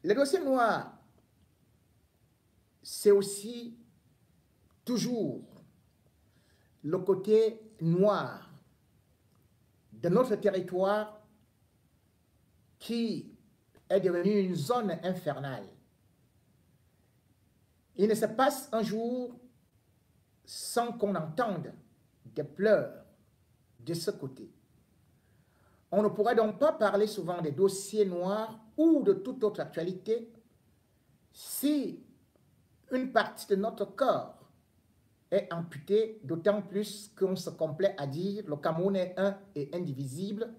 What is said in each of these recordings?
Le dossier noir, c'est aussi toujours le côté noir de notre territoire qui est devenu une zone infernale. Il ne se passe un jour sans qu'on entende des pleurs de ce côté. On ne pourrait donc pas parler souvent des dossiers noirs ou de toute autre actualité si une partie de notre corps est amputée, d'autant plus qu'on se complaît à dire le Cameroun est un et indivisible,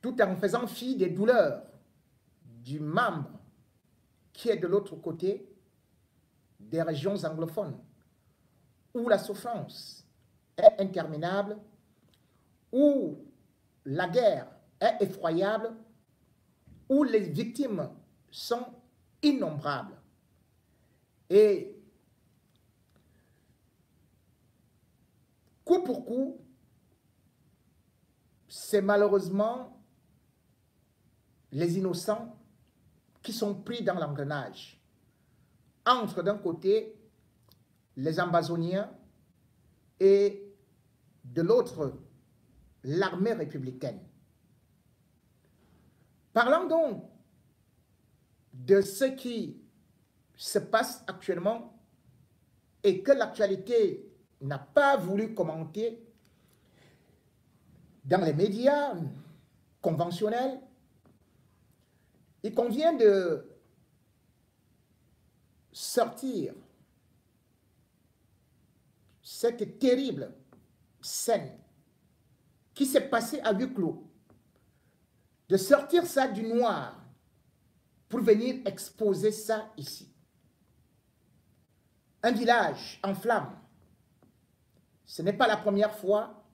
tout en faisant fi des douleurs du membre qui est de l'autre côté des régions anglophones, où la souffrance est interminable, où la guerre est effroyable, où les victimes sont innombrables. Et coup pour coup, c'est malheureusement les innocents qui sont pris dans l'engrenage. Entre d'un côté les Ambazoniens et de l'autre l'armée républicaine. Parlons donc de ce qui se passe actuellement et que l'actualité n'a pas voulu commenter dans les médias conventionnels. Il convient de sortir cette terrible scène qui s'est passée à huis clos, de sortir ça du noir pour venir exposer ça ici. Un village en flammes, ce n'est pas la première fois,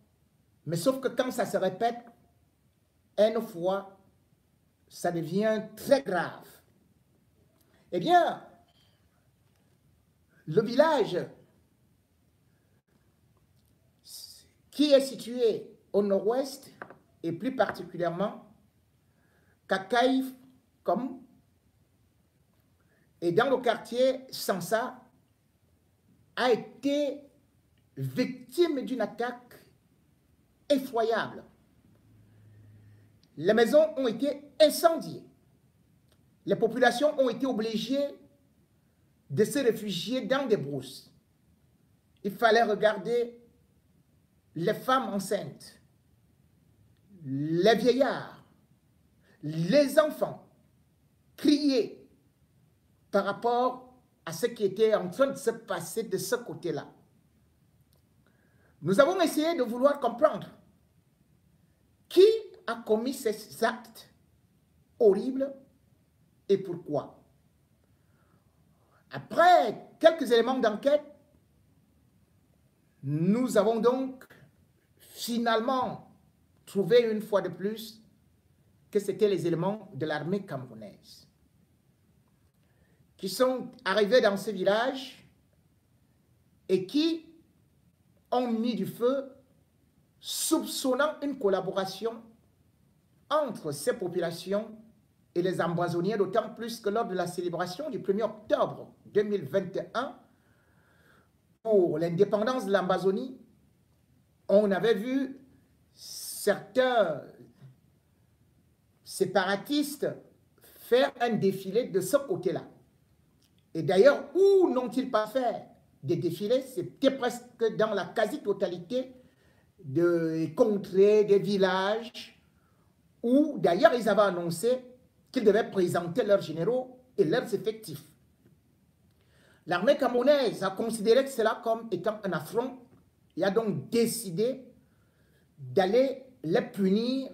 mais sauf que quand ça se répète, une fois, ça devient très grave. Eh bien, le village qui est situé au nord-ouest, et plus particulièrement Kakaïf, comme, et dans le quartier Sansa, a été victime d'une attaque effroyable. Les maisons ont été incendiées. Les populations ont été obligées de se réfugier dans des brousses. Il fallait regarder les femmes enceintes, les vieillards, les enfants crier par rapport à ce qui était en train de se passer de ce côté-là. Nous avons essayé de vouloir comprendre qui a commis ces actes horribles et pourquoi. Après quelques éléments d'enquête, nous avons donc finalement trouvé une fois de plus que c'était les éléments de l'armée camerounaise qui sont arrivés dans ce village et qui ont mis du feu, soupçonnant une collaboration entre ces populations et les Ambazoniens, d'autant plus que lors de la célébration du 1er octobre 2021, pour l'indépendance de l'Ambazonie, on avait vu certains séparatistes faire un défilé de ce côté-là. Et d'ailleurs, où n'ont-ils pas fait des défilés? C'était presque dans la quasi-totalité des contrées, des villages, où d'ailleurs ils avaient annoncé qu'ils devaient présenter leurs généraux et leurs effectifs. L'armée camerounaise a considéré cela comme étant un affront et a donc décidé d'aller les punir,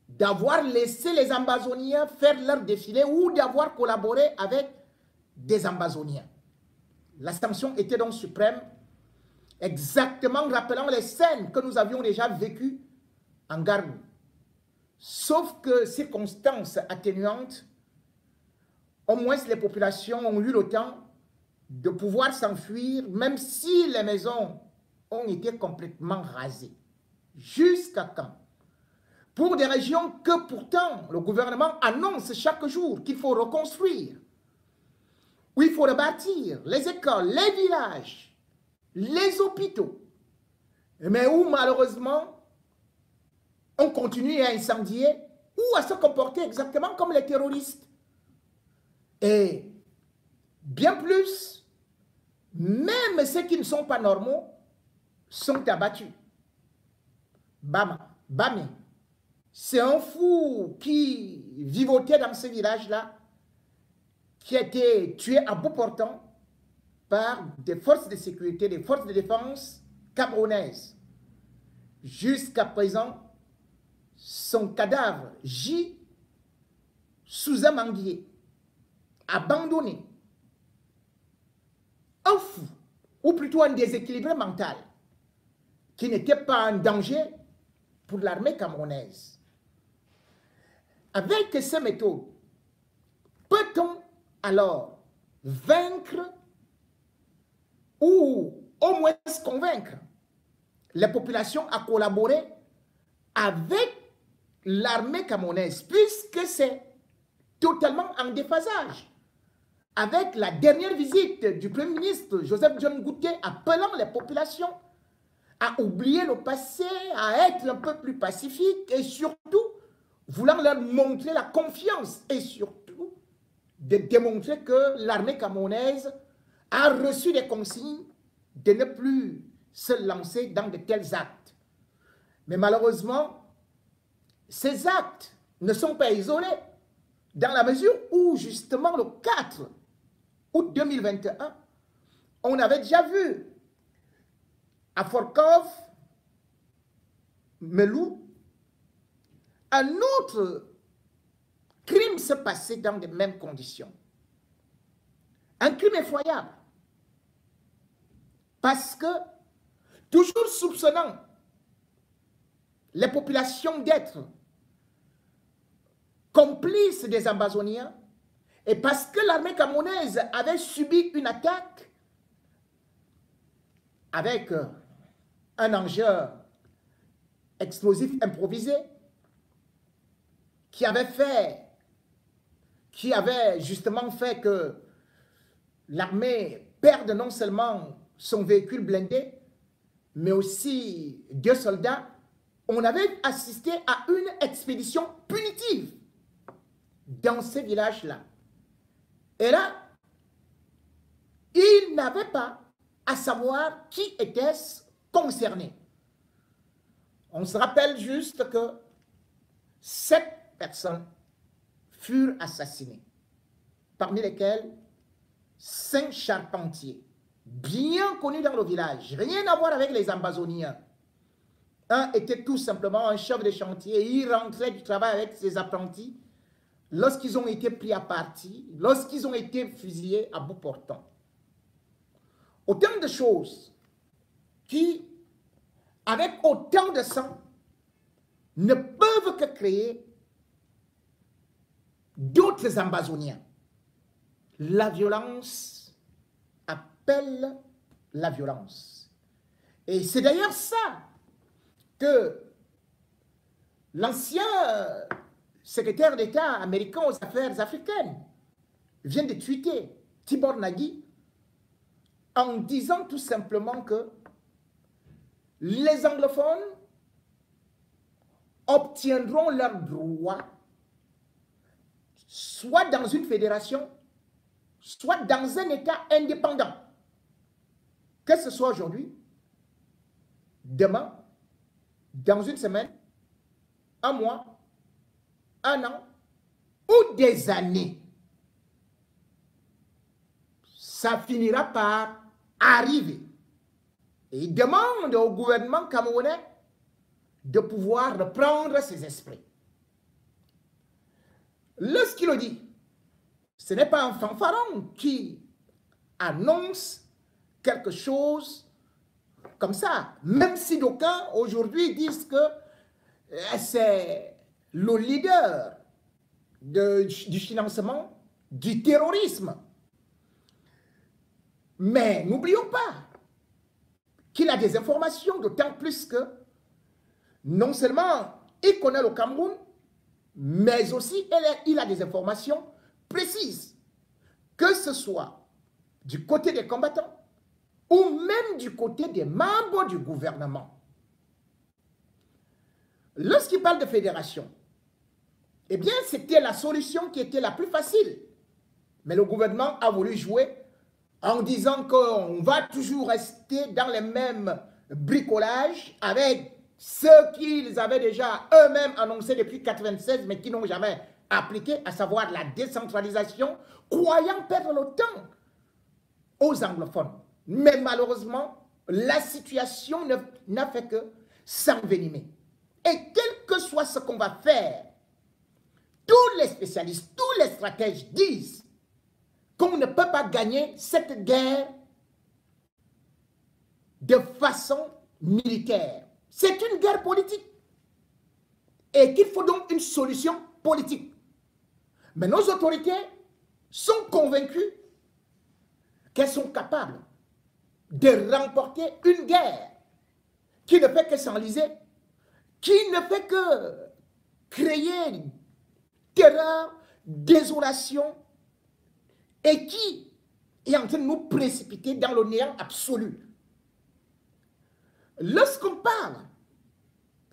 d'avoir laissé les Ambazoniens faire leur défilé ou d'avoir collaboré avec des Ambazoniens. La sanction était donc suprême, exactement rappelant les scènes que nous avions déjà vécues en Garou. Sauf que, circonstances atténuantes, au moins les populations ont eu le temps de pouvoir s'enfuir, même si les maisons ont été complètement rasées. Jusqu'à quand? pour des régions que pourtant le gouvernement annonce chaque jour qu'il faut reconstruire, où il faut rebâtir les écoles, les villages, les hôpitaux, mais où malheureusement on continue à incendier ou à se comporter exactement comme les terroristes. Et bien plus, même ceux qui ne sont pas normaux sont abattus. Bamé, c'est un fou qui vivotait dans ce village-là, qui a été tué à bout portant par des forces de sécurité, des forces de défense camerounaises. Jusqu'à présent, son cadavre gît sous un manguier, abandonné. Un fou, ou plutôt un déséquilibré mental, qui n'était pas un danger pour l'armée camerounaise. Avec ces méthodes, peut-on alors vaincre ou au moins convaincre les populations à collaborer avec l'armée camerounaise, puisque c'est totalement en déphasage avec la dernière visite du Premier ministre Joseph John Gouté appelant les populations à oublier le passé, à être un peu plus pacifique et surtout voulant leur montrer la confiance et surtout de démontrer que l'armée camerounaise a reçu des consignes de ne plus se lancer dans de tels actes. Mais malheureusement, ces actes ne sont pas isolés dans la mesure où justement le 4 août 2021, on avait déjà vu à Forkov, Melou, un autre crime se passait dans les mêmes conditions. Un crime effroyable. Parce que, toujours soupçonnant les populations d'être complices des Amazoniens, et parce que l'armée camerounaise avait subi une attaque avec un engin explosif improvisé qui avait justement fait que l'armée perde non seulement son véhicule blindé, mais aussi 2 soldats, on avait assisté à une expédition punitive dans ces villages-là. Et là, il n'avait pas à savoir qui était-ce concerné. On se rappelle juste que 7 personnes furent assassinées, parmi lesquelles 5 charpentiers, bien connus dans le village, rien à voir avec les Amazoniens. Un était tout simplement un chef de chantier et il rentrait du travail avec ses apprentis lorsqu'ils ont été pris à partie, lorsqu'ils ont été fusillés à bout portant. Autant de choses qui, avec autant de sang, ne peuvent que créer d'autres Amazoniens. La violence appelle la violence. Et c'est d'ailleurs ça que l'ancien secrétaire d'État américain aux affaires africaines vient de tweeter, Tibor Nagy, en disant tout simplement que les anglophones obtiendront leurs droits soit dans une fédération, soit dans un État indépendant. Que ce soit aujourd'hui, demain, dans une semaine, un mois, un an ou des années. Ça finira par arriver. Et il demande au gouvernement camerounais de pouvoir reprendre ses esprits. Lorsqu'il le dit, ce n'est pas un fanfaron qui annonce quelque chose comme ça, même si d'aucuns aujourd'hui disent que c'est le leader du financement du terrorisme. Mais n'oublions pas qu'il a des informations, d'autant plus que non seulement il connaît le Cameroun, mais aussi il a des informations précises, que ce soit du côté des combattants ou même du côté des membres du gouvernement. Lorsqu'il parle de fédération, eh bien, c'était la solution qui était la plus facile. Mais le gouvernement a voulu jouer en disant qu'on va toujours rester dans les mêmes bricolages avec ceux qu'ils avaient déjà eux-mêmes annoncé depuis 1996, mais qui n'ont jamais appliqué, à savoir la décentralisation, croyant perdre le temps aux anglophones. Mais malheureusement, la situation n'a fait que s'envenimer. Et quel que soit ce qu'on va faire, tous les spécialistes, tous les stratèges disent qu'on ne peut pas gagner cette guerre de façon militaire. C'est une guerre politique. Et qu'il faut donc une solution politique. Mais nos autorités sont convaincues qu'elles sont capables de remporter une guerre qui ne fait que s'enliser, qui ne fait que créer terreur, désolation, et qui est en train de nous précipiter dans le néant absolu. Lorsqu'on parle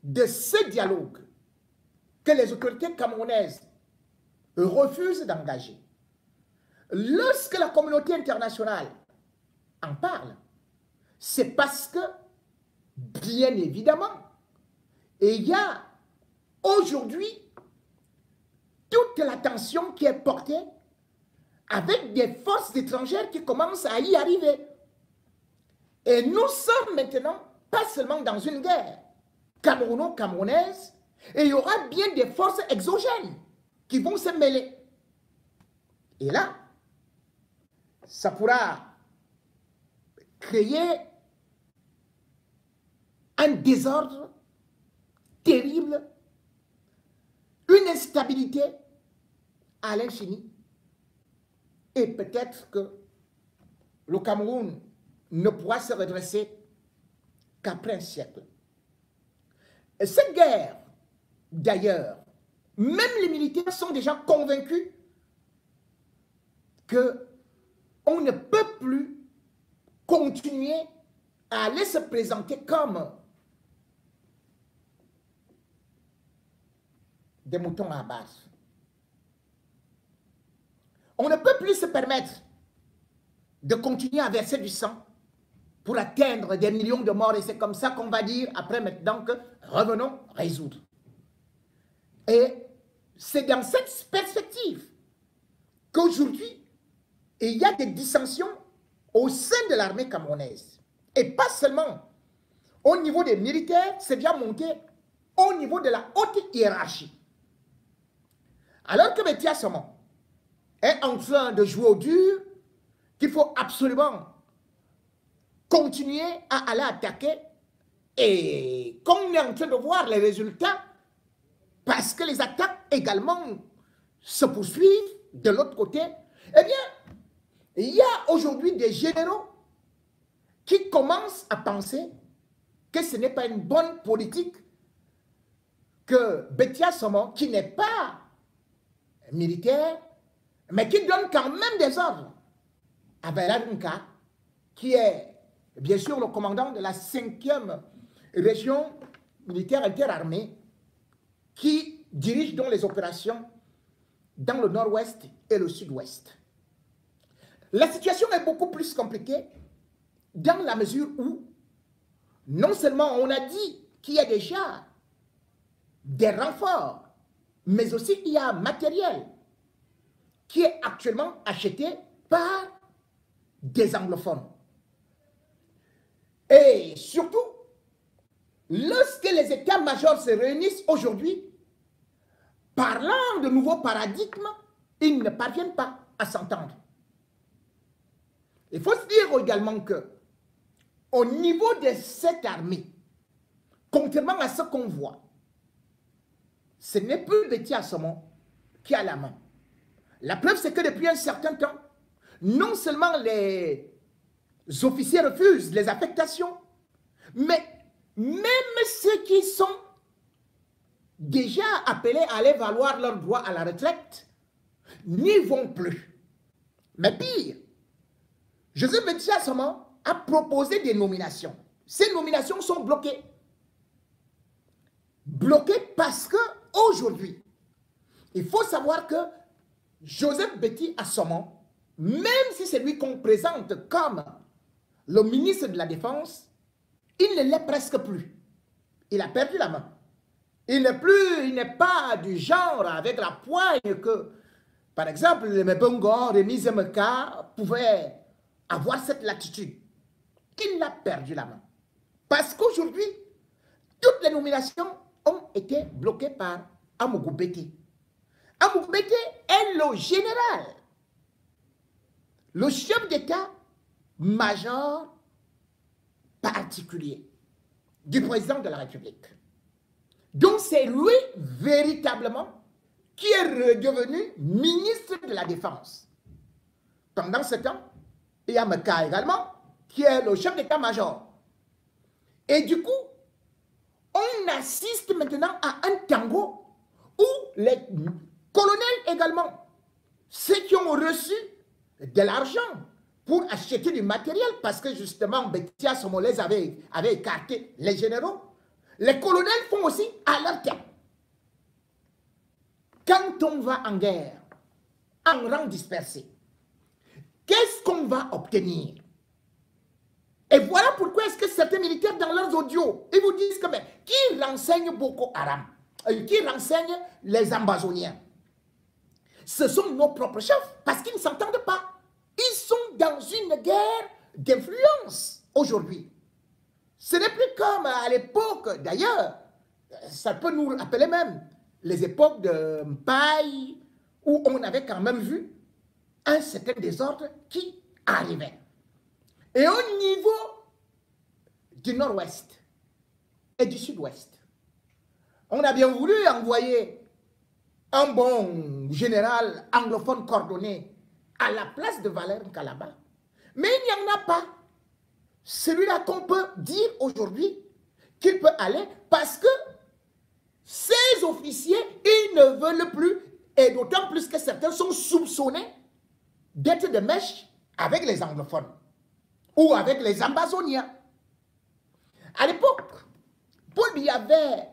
de ce dialogue que les autorités camerounaises refusent d'engager, lorsque la communauté internationale en parle, c'est parce que, bien évidemment, il y a aujourd'hui toute l'attention qui est portée avec des forces étrangères qui commencent à y arriver. Et nous sommes maintenant pas seulement dans une guerre camerouno-camerounaise, et il y aura bien des forces exogènes qui vont se mêler. Et là, ça pourra créer un désordre terrible, une instabilité à l'infini. Et peut-être que le Cameroun ne pourra se redresser qu'après un siècle. Et cette guerre, d'ailleurs, même les militaires sont déjà convaincus qu'on ne peut plus continuer à aller se présenter comme des moutons à base. On ne peut plus se permettre de continuer à verser du sang pour atteindre des millions de morts. Et c'est comme ça qu'on va dire, après maintenant, que revenons résoudre. Et c'est dans cette perspective qu'aujourd'hui, il y a des dissensions au sein de l'armée camerounaise. Et pas seulement au niveau des militaires, c'est bien monté au niveau de la haute hiérarchie. Alors que Béthia Somon est en train de jouer au dur, qu'il faut absolument continuer à aller attaquer, et comme on est en train de voir les résultats, parce que les attaques également se poursuivent de l'autre côté, eh bien, il y a aujourd'hui des généraux qui commencent à penser que ce n'est pas une bonne politique que Béthia Somon, qui n'est pas militaire, mais qui donne quand même des ordres à Bailadunka, qui est bien sûr le commandant de la 5e région militaire interarmée, qui dirige donc les opérations dans le nord-ouest et le sud-ouest. La situation est beaucoup plus compliquée dans la mesure où non seulement on a dit qu'il y a déjà des renforts, mais aussi il y a un matériel qui est actuellement acheté par des anglophones. Et surtout, lorsque les états-majors se réunissent aujourd'hui, parlant de nouveaux paradigmes, ils ne parviennent pas à s'entendre. Il faut se dire également que, au niveau de cette armée, contrairement à ce qu'on voit, ce n'est plus Béthia Somon qui a la main. La preuve, c'est que depuis un certain temps, non seulement les officiers refusent les affectations, mais même ceux qui sont déjà appelés à aller valoir leur droit à la retraite, n'y vont plus. Mais pire, Joseph Betty Assommo a proposé des nominations. Ces nominations sont bloquées. Bloquées parce que aujourd'hui, il faut savoir que Joseph Betty Assommo, même si c'est lui qu'on présente comme le ministre de la Défense, il ne l'est presque plus. Il a perdu la main. Il n'est pas du genre avec la poigne que, par exemple, le Mebongo, Rémi Zemeka pouvaient avoir cette latitude. Il a perdu la main. Parce qu'aujourd'hui, toutes les nominations ont été bloquées par Amougou Betty. Amougou Betty est le général, le chef d'état-major particulier du président de la République. Donc c'est lui véritablement qui est redevenu ministre de la Défense. Pendant ce temps, il y a Meka également, qui est le chef d'état-major. Et du coup, on assiste maintenant à un tango où les colonels également, ceux qui ont reçu de l'argent pour acheter du matériel, parce que justement, Betty Assommo les avait écarté les généraux, les colonels font aussi à leur tête. Quand on va en guerre, en rang dispersé, qu'est-ce qu'on va obtenir? Et voilà pourquoi est-ce que certains militaires dans leurs audios, ils vous disent que, mais, qui renseigne Boko Haram? Qui renseigne les Ambazoniens? Ce sont nos propres chefs, parce qu'ils ne s'entendent pas. Ils sont dans une guerre d'influence aujourd'hui. Ce n'est plus comme à l'époque, d'ailleurs, ça peut nous rappeler même les époques de Mpaï, où on avait quand même vu un certain désordre qui arrivait. Et au niveau du nord-ouest et du sud-ouest, on a bien voulu envoyer un bon général anglophone coordonné à la place de Valère Nkalaba. Mais il n'y en a pas. Celui-là qu'on peut dire aujourd'hui qu'il peut aller parce que ces officiers, ils ne veulent plus, et d'autant plus que certains sont soupçonnés d'être de mèche avec les anglophones ou avec les ambazoniens. À l'époque, Paul Biya avait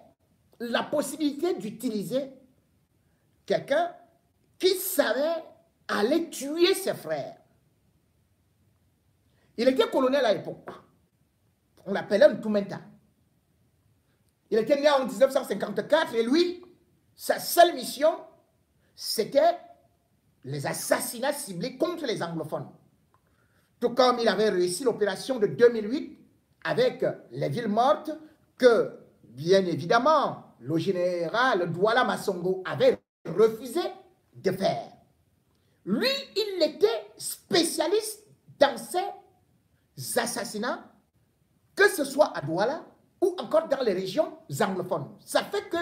la possibilité d'utiliser quelqu'un qui savait aller tuer ses frères. Il était colonel à l'époque. On l'appelait Ntumenta. Il était né en 1954 et lui, sa seule mission, c'était les assassinats ciblés contre les anglophones. Tout comme il avait réussi l'opération de 2008 avec les villes mortes que, bien évidemment, le général Douala Massongo avait refusé de faire. Lui, il était spécialiste dans ces assassinats, que ce soit à Douala ou encore dans les régions anglophones. Ça fait que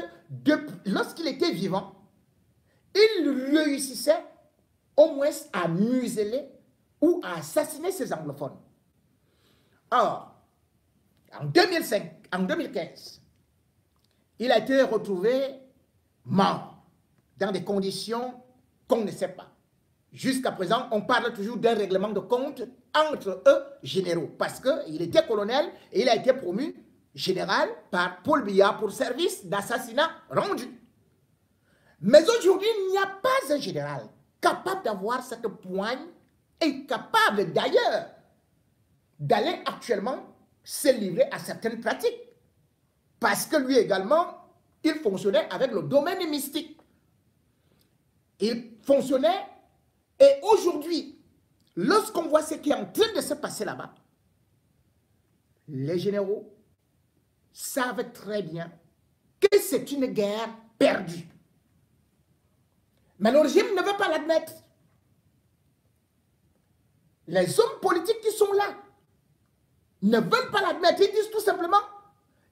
lorsqu'il était vivant, il réussissait au moins à museler ou à assassiner ces anglophones. Or, en 2015, il a été retrouvé mort dans des conditions qu'on ne sait pas. Jusqu'à présent, on parle toujours d'un règlement de compte entre eux généraux, parce qu'il était colonel et il a été promu général par Paul Biya pour service d'assassinat rendu. Mais aujourd'hui, il n'y a pas un général capable d'avoir cette poigne et capable d'ailleurs d'aller actuellement se livrer à certaines pratiques. Parce que lui également, il fonctionnait avec le domaine mystique. Il fonctionnait. Et aujourd'hui, lorsqu'on voit ce qui est en train de se passer là-bas, les généraux savent très bien que c'est une guerre perdue. Mais le régime ne veut pas l'admettre. Les hommes politiques qui sont là ne veulent pas l'admettre. Ils disent tout simplement,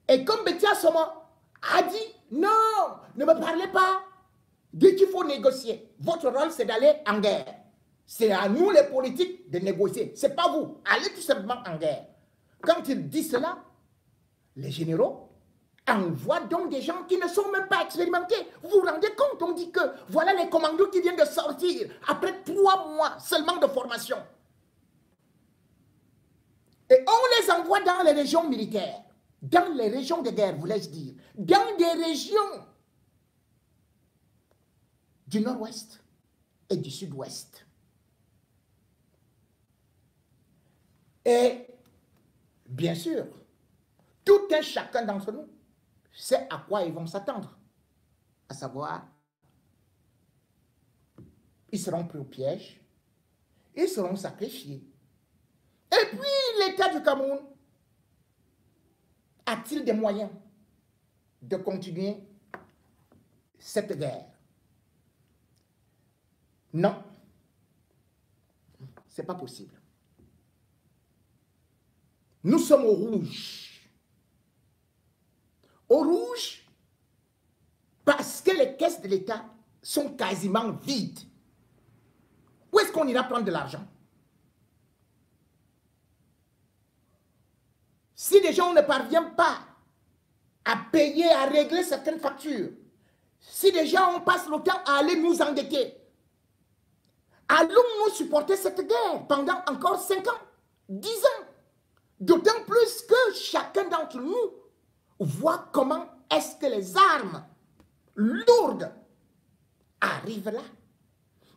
et comme Betty Assommo a dit, non, ne me parlez pas. Dites qu'il faut négocier. Votre rôle, c'est d'aller en guerre. C'est à nous, les politiques, de négocier. Ce n'est pas vous. Allez tout simplement en guerre. Quand il dit cela, les généraux envoie donc des gens qui ne sont même pas expérimentés. Vous vous rendez compte, on dit que voilà les commandos qui viennent de sortir après 3 mois seulement de formation. Et on les envoie dans les régions militaires, dans les régions de guerre, voulais-je dire, dans des régions du nord-ouest et du sud-ouest. Et bien sûr, tout un chacun d'entre nous sait à quoi ils vont s'attendre. À savoir, ils seront pris au piège, ils seront sacrifiés. Et puis, l'État du Cameroun a-t-il des moyens de continuer cette guerre? Non, ce n'est pas possible. Nous sommes au rouge. Au rouge, parce que les caisses de l'État sont quasiment vides. Où est-ce qu'on ira prendre de l'argent? Si déjà on ne parvient pas à payer, à régler certaines factures, si déjà on passe le temps à aller nous endetter, allons-nous supporter cette guerre pendant encore 5 ans, 10 ans? D'autant plus que chacun d'entre nous voit comment est-ce que les armes lourdes arrivent là.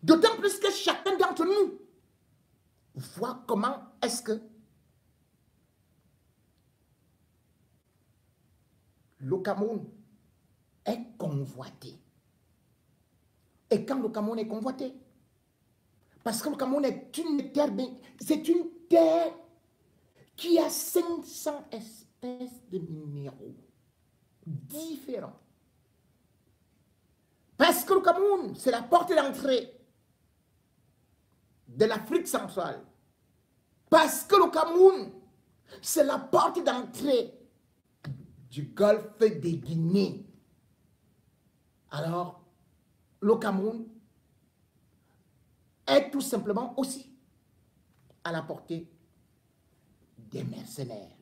D'autant plus que chacun d'entre nous voit comment est-ce que le Cameroun est convoité. Et quand le Cameroun est convoité, parce que le Cameroun est une terre, c'est une terre qui a 500 espèces de minéraux différents. Parce que le Cameroun, c'est la porte d'entrée de l'Afrique centrale. Parce que le Cameroun, c'est la porte d'entrée du golfe des Guinées. Alors, le Cameroun est tout simplement aussi à la portée des mercenaires.